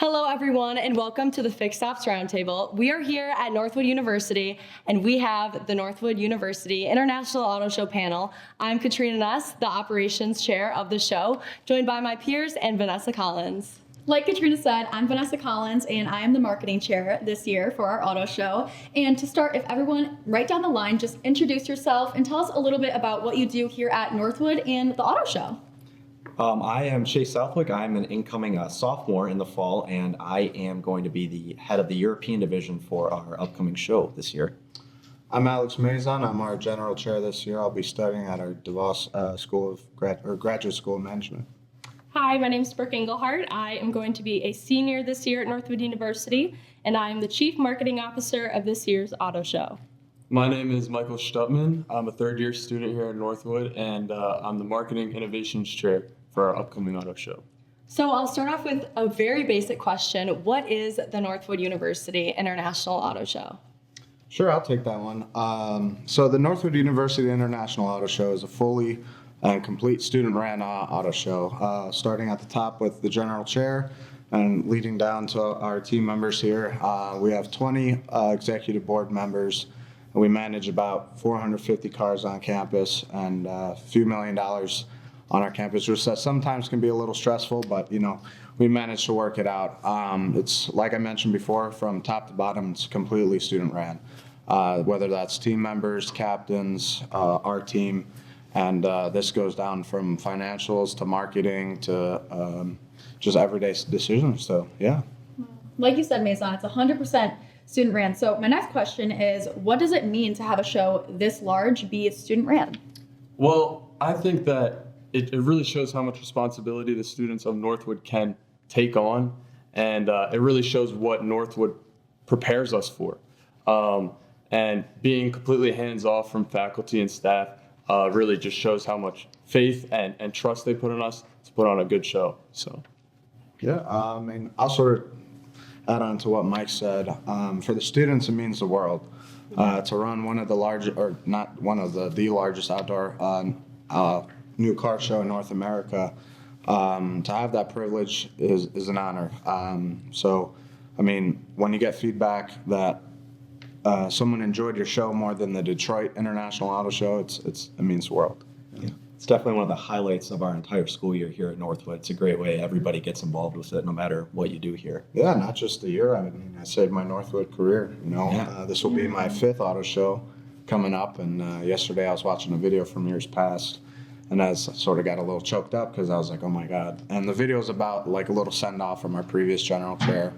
Hello, everyone, and welcome to the Fixed Ops Roundtable. We are here at Northwood University, and we have the Northwood University International Auto Show panel. I'm Katrina Ness, the operations chair of the show, joined by my peers and Vanessa Collins. Like Katrina said, I'm Vanessa Collins, and I am the marketing chair this year for our auto show. And to start, if everyone, right down the line, just introduce yourself and tell us a little bit about what you do here at Northwood and the auto show. I am Southwick. I'm an incoming sophomore in the fall, and I am going to be the head of the European division for our upcoming show this year. I'm Alex Mazon. I'm our general chair this year. I'll be studying at our DeVos School of Graduate School of Management. Hi, my name is Brooke Engelhardt. I am going to be a senior this year at Northwood University, and I am the Chief Marketing Officer of this year's auto show. My name is Michael Shtutman. I'm a third-year student here at Northwood, and I'm the Marketing Innovations Chair for our upcoming auto show. So I'll start off with a very basic question. What is the Northwood University International Auto Show? Sure, I'll take that one. So the Northwood University International Auto Show is a fully and complete student-ran auto show, starting at the top with the general chair and leading down to our team members here. We have 20 executive board members. We manage about 450 cars on campus and a few $1 million on our campus, which sometimes can be a little stressful, but we managed to work it out. It's like I mentioned before, from top to bottom, it's completely student-ran. Whether that's team members, captains, our team, and this goes down from financials to marketing to just everyday decisions. So yeah. Like you said, Mazon, it's 100% student ran. So my next question is, what does it mean to have a show this large be student ran? Well, I think that it really shows how much responsibility the students of Northwood can take on, and it really shows what Northwood prepares us for. And being completely hands-off from faculty and staff really just shows how much faith and trust they put in us to put on a good show. So, yeah, I'll sort of add on to what Mike said. For the students, it means the world. To run one of the largest, or not one of the largest outdoor new car show in North America, to have that privilege is an honor. So, when you get feedback that someone enjoyed your show more than the Detroit International Auto Show, it means the world. Yeah. It's definitely one of the highlights of our entire school year here at Northwood. It's a great way everybody gets involved with it, no matter what you do here. Yeah, not just the year. I saved my Northwood career. This will be my 5th auto show coming up, and yesterday I was watching a video from years past, and I sort of got a little choked up because I was like, oh my God. And the video is about like a little send-off from our previous general chair.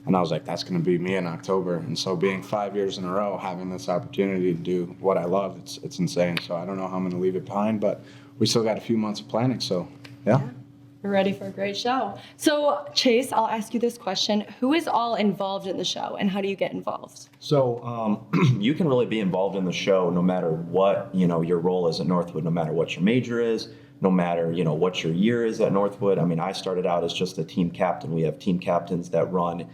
And I was like, that's going to be me in October. And so being 5 years in a row, having this opportunity to do what I love, it's insane. So I don't know how I'm going to leave it behind, but we still got a few months of planning. So, yeah. We're ready for a great show. So Chase, I'll ask you this question. Who is all involved in the show, and how do you get involved? So you can really be involved in the show no matter what your role is at Northwood, no matter what your major is, no matter what your year is at Northwood. I started out as just a team captain. We have team captains that run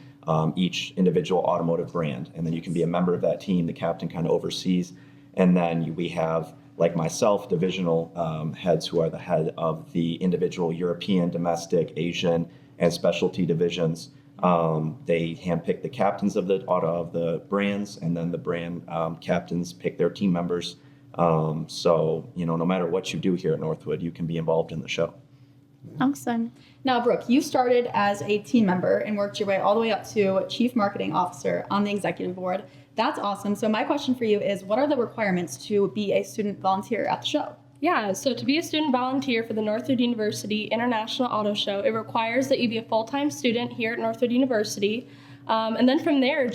each individual automotive brand, and then you can be a member of that team. The captain kind of oversees, and then we have, like myself, divisional heads who are the head of the individual European, domestic, Asian, and specialty divisions. They handpick the captains of the brands, and then the brand captains pick their team members. So no matter what you do here at Northwood, you can be involved in the show. Awesome. Now, Brooke, you started as a team member and worked your way all the way up to Chief Marketing Officer on the executive board. That's awesome. So my question for you is, what are the requirements to be a student volunteer at the show? Yeah, so to be a student volunteer for the Northwood University International Auto Show, it requires that you be a full-time student here at Northwood University. And then from there,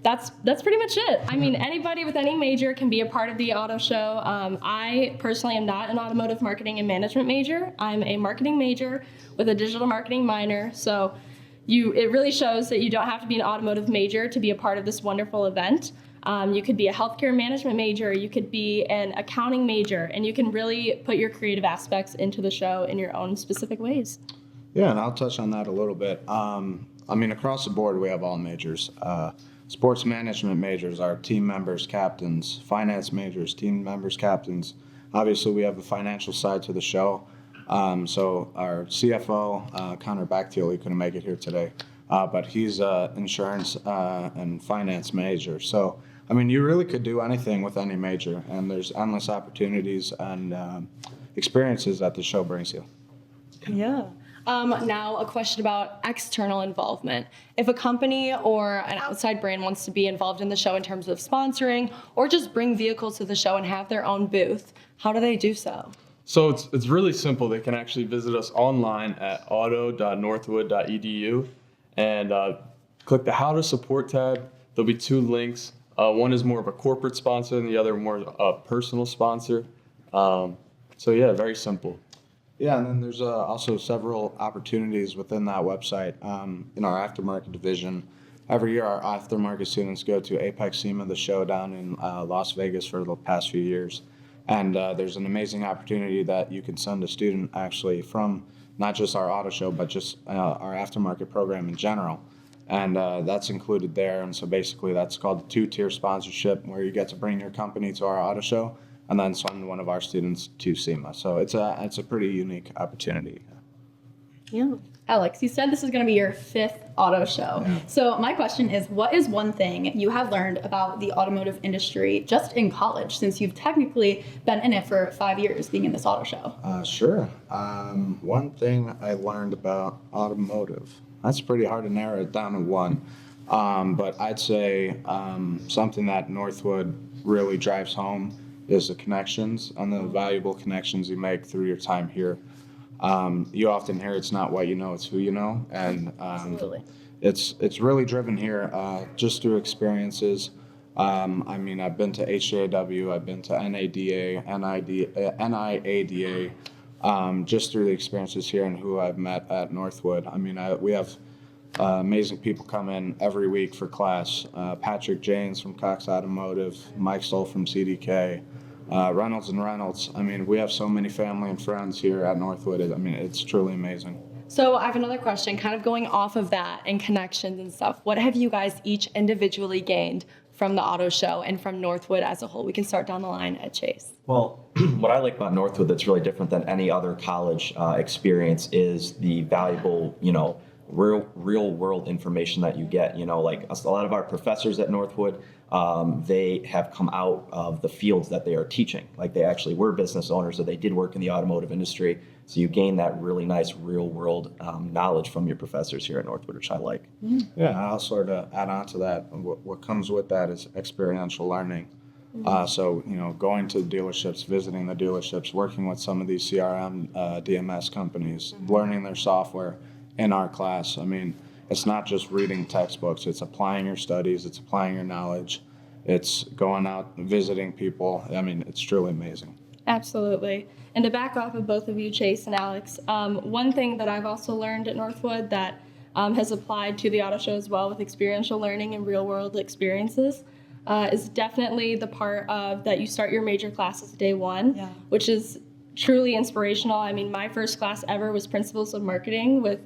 that's pretty much it. Anybody with any major can be a part of the auto show. I personally am not an automotive marketing and management major. I'm a marketing major with a digital marketing minor. So it really shows that you don't have to be an automotive major to be a part of this wonderful event. You could be a healthcare management major, you could be an accounting major, and you can really put your creative aspects into the show in your own specific ways. Yeah, and I'll touch on that a little bit. Across the board, we have all majors. Sports management majors are team members, captains. Finance majors, team members, captains. Obviously, we have the financial side to the show. So our CFO, Connor Bactiel, he couldn't make it here today, but he's insurance and finance major. So, I mean, you really could do anything with any major, and there's endless opportunities and experiences that the show brings you. Yeah. Now, a question about external involvement. If a company or an outside brand wants to be involved in the show in terms of sponsoring or just bring vehicles to the show and have their own booth, how do they do so? So it's really simple. They can actually visit us online at auto.northwood.edu and click the How to Support tab. There'll be 2 links. One is more of a corporate sponsor and the other more a personal sponsor. So yeah, very simple. Yeah, and then there's also several opportunities within that website. In our aftermarket division, every year our aftermarket students go to Apex SEMA, the show down in Las Vegas for the past few years. And there's an amazing opportunity that you can send a student actually from not just our auto show, but just our aftermarket program in general. And that's included there. And so basically that's called the 2-tier sponsorship, where you get to bring your company to our auto show and then send one of our students to SEMA. So it's a pretty unique opportunity. Yeah. Alex, you said this is going to be your 5th auto show. Yeah. So my question is, what is one thing you have learned about the automotive industry just in college, since you've technically been in it for 5 years being in this auto show? Sure. One thing I learned about automotive, that's pretty hard to narrow it down to one. But I'd say something that Northwood really drives home is the connections and the valuable connections you make through your time here. You often hear it's not what you know, it's who you know. And Absolutely. it's really driven here just through experiences. I mean, I've been to HJW, I've been to NADA, NIADA, just through the experiences here and who I've met at Northwood. I mean, we have amazing people come in every week for class. Patrick Janes from Cox Automotive, Mike Stoll from CDK, Reynolds and Reynolds. I mean, we have so many family and friends here at Northwood. I mean, it's truly amazing. So I have another question, kind of going off of that and connections and stuff. What have you guys each individually gained from the auto show and from Northwood as a whole? We can start down the line at Chase. Well, what I like about Northwood that's really different than any other college experience is the valuable, real world information that you get. Like a lot of our professors at Northwood, they have come out of the fields that they are teaching. Like they actually were business owners, or they did work in the automotive industry. So you gain that really nice real world knowledge from your professors here at Northwood, which I like. Yeah, I'll sort of add on to that. What comes with that is experiential learning. So, going to the dealerships, visiting the dealerships, working with some of these CRM, DMS companies, learning their software in our class. I mean, it's not just reading textbooks, it's applying your studies, it's applying your knowledge, it's going out and visiting people. I mean, it's truly amazing. Absolutely. And to back off of both of you, Chase and Alex, one thing that I've also learned at Northwood that has applied to the auto show as well with experiential learning and real world experiences is definitely the part of that you start your major classes day one, which is truly inspirational. I mean, my first class ever was Principles of Marketing with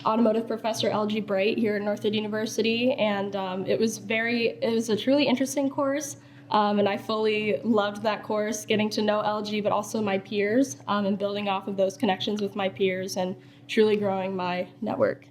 automotive professor LG Bright here at Northwood University, and it was a truly interesting course, and I fully loved that course, getting to know LG, but also my peers, and building off of those connections with my peers and truly growing my network.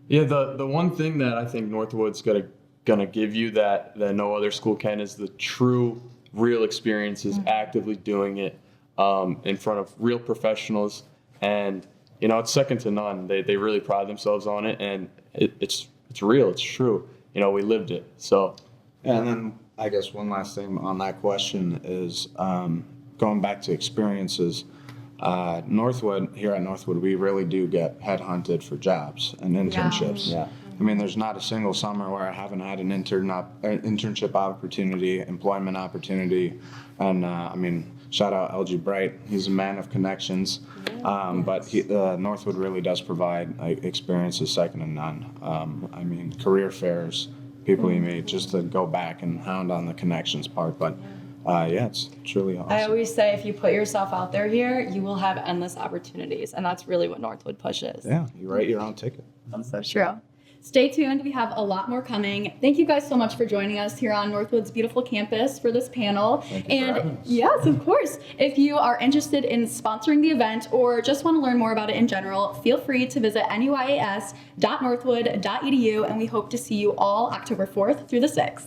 Yeah, the one thing that I think Northwood's gonna give you that no other school can is the true, real experiences, actively doing it in front of real professionals, and it's second to none. They really pride themselves on it, and it's real, it's true. We lived it. So, And then I guess one last thing on that question is going back to experiences. Northwood, here at Northwood, we really do get headhunted for jobs and internships. Yeah. I mean, there's not a single summer where I haven't had an internship opportunity, employment opportunity, and I mean, shout out LG Bright. He's a man of connections, but Northwood really does provide experiences second to none. I mean, career fairs, people you meet, just to go back and hound on the connections part, but. It's truly awesome. I always say if you put yourself out there here, you will have endless opportunities, and that's really what Northwood pushes. Yeah, you write your own ticket. That's so true. Stay tuned. We have a lot more coming. Thank you guys so much for joining us here on Northwood's beautiful campus for this panel. Thank you for having us. Yes, of course. If you are interested in sponsoring the event or just want to learn more about it in general, feel free to visit nuias.northwood.edu, and we hope to see you all October 4th through the 6th.